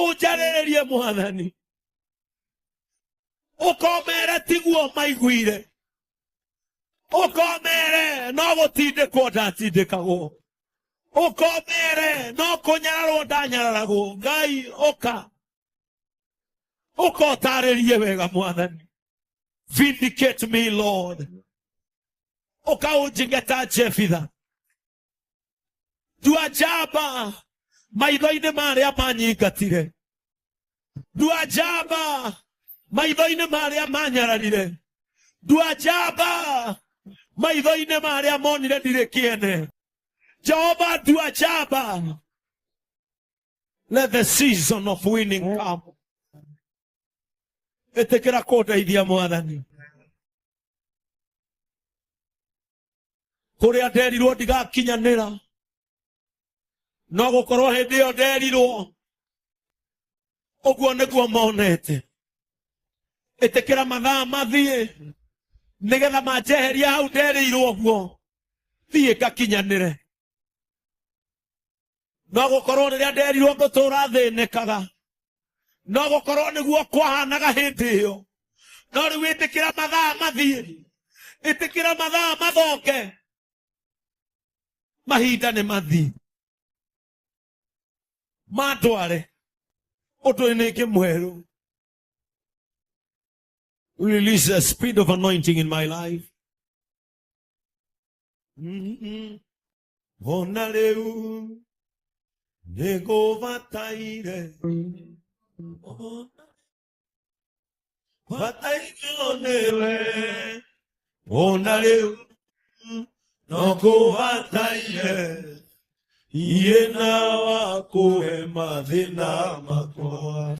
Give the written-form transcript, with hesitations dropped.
ujarererie Mwathani ukomere tiguo maiguire ukomere no gutindikwo ndatindikagwo ukomere no kunyararwo ndanyararagwo Ngai ukotarerie wega Mwathani. Vindicate me, Lord. Ukaujingata Jefitha. Duajaba maitho-inĩ marĩa manyingatire. Duajaba maitho-inĩ marĩa manyararire. Duajaba maitho-inĩ marĩa monire ndirĩ kĩene. Jehova duajaba. Let the season of winning come. Etekera kũndeithia Mwathani. Kũrĩa nderirwo ndigakinyanĩra. No gũkorwo hĩndĩ ĩyo nderirwo. Ũguo nĩguo monete. Etekera mathaa mathiĩ. Nĩgetha manjeheria hau nderirwo ũguo. Thiĩ ngakinyanĩre. No gũkorwo rĩrĩa nderirwo ngũtũũra thĩnĩkaga. No gũkorwo nĩguo kwahanaga hĩndĩ ĩyo. No rĩu ĩtĩkĩra mathaa mathiĩ. Ĩtĩkĩra mathaa mathoke. Mahinda nĩ mathiĩ. Mandware. Ũndũ-inĩ ĩngĩ mwerũ. Release a speed of anointing in my life. Ona rĩu nĩgũbataire. Bataire nĩwe. Ona rĩu no kũbataire. Iena wa kũhe mathĩna makwa.